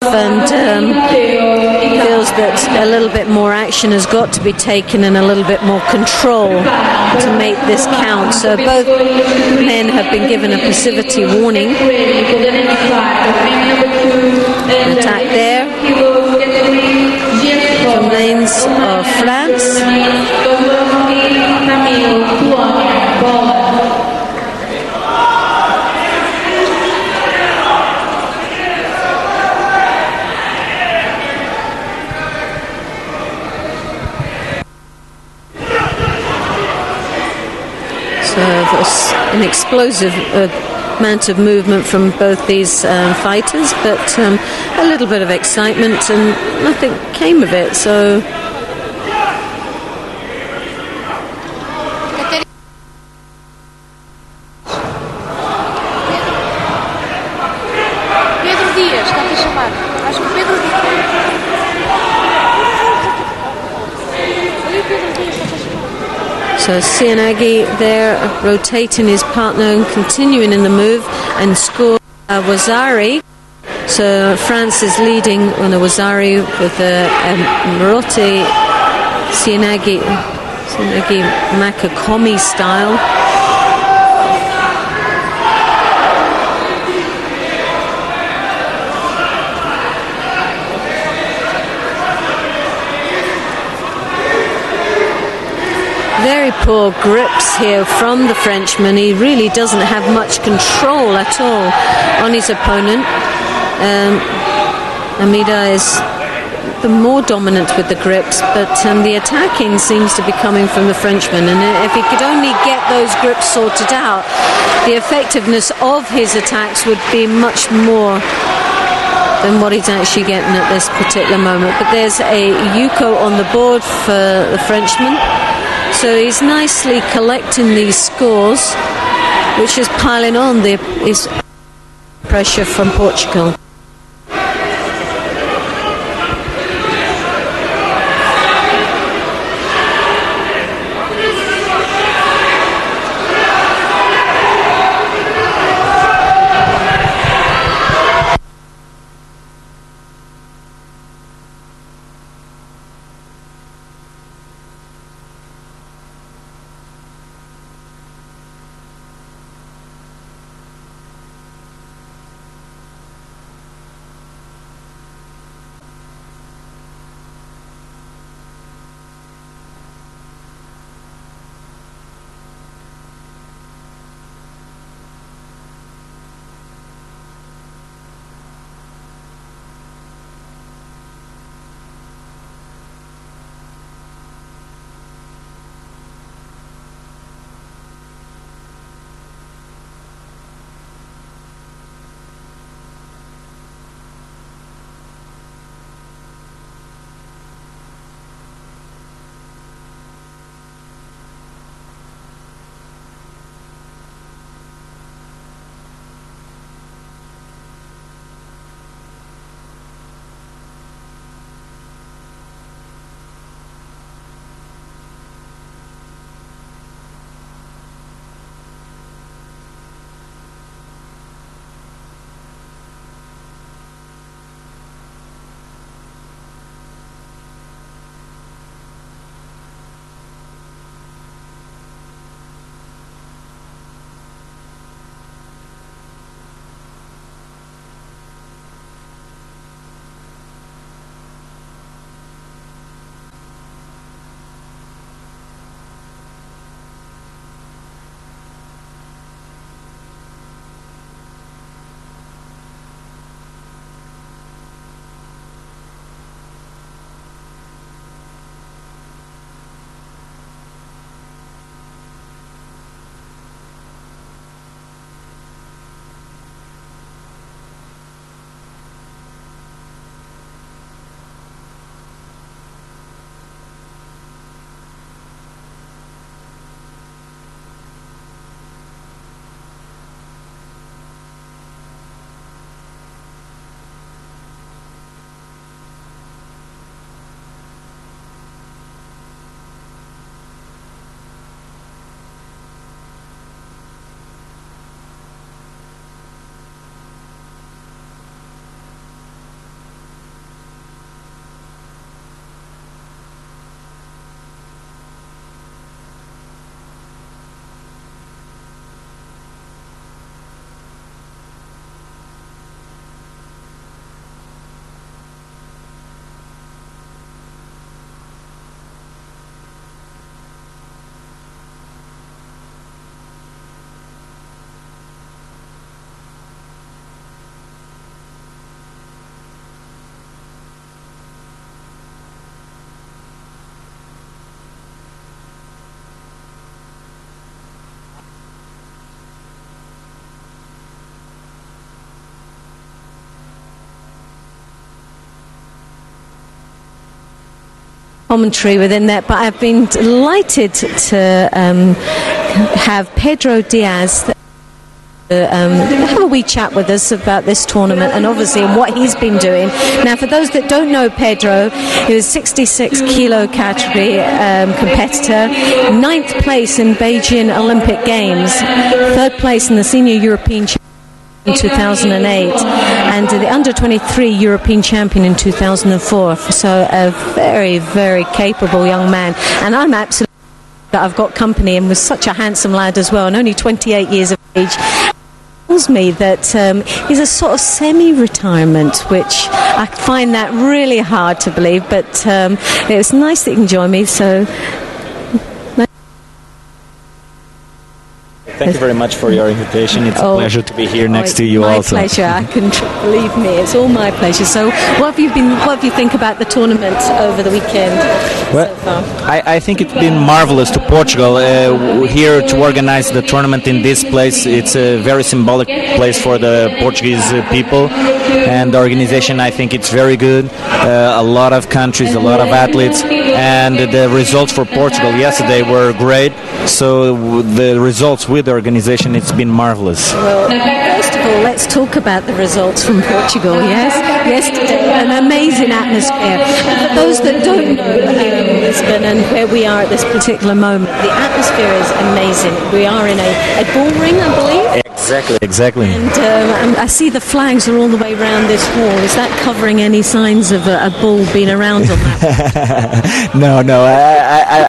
and feels that a little bit more action has got to be taken and a little bit more control to make this count. So both men have been given a passivity warning. An attack there from Laignes of France. So there's an explosive amount of movement from both these fighters, but a little bit of excitement, and nothing came of it. So So Cianagi there rotating his partner and continuing in the move and score Wazari. So France is leading on a Wazari with a Marotti Cianagi Makakomi style. Very poor grips here from the Frenchman. He really doesn't have much control at all on his opponent. Almeida is the more dominant with the grips, but the attacking seems to be coming from the Frenchman. And if he could only get those grips sorted out, the effectiveness of his attacks would be much more than what he's actually getting at this particular moment. But there's a Yuko on the board for the Frenchman. So he's nicely collecting these scores, which is piling on his pressure from Portugal. commentary within that, but I've been delighted to have Pedro Diaz have a wee chat with us about this tournament and obviously what he's been doing. Now, for those that don't know Pedro, he was 66 kilo category competitor, 9th place in Beijing Olympic Games, 3rd place in the Senior European Championship in 2008, and the under-23 European champion in 2004. So a very, very capable young man, and I'm absolutely that I've got company and was such a handsome lad as well, and only 28 years of age. Tells me that he's a sort of semi-retirement, which I find that really hard to believe, but it was nice that you can join me. So thank you very much for your invitation. It's a pleasure to be here next to you. My also. My pleasure. I can believe me. It's all my pleasure. So, what have you think about the tournament over the weekend? Well, so far? I think it's been marvelous to Portugal here to organize the tournament in this place. It's a very symbolic place for the Portuguese people, and the organization, I think it's very good. A lot of countries, a lot of athletes, and the results for Portugal yesterday were great. So the results with the organization, it's been marvelous. Well, first of all, let's talk about the results from Portugal. Yes, yesterday, an amazing atmosphere. For those that don't know Lisbon and where we are at this particular moment, the atmosphere is amazing. We are in a ballroom, I believe. Exactly. And I see the flags are all the way around this wall. Is that covering any signs of a bull being around on that? No.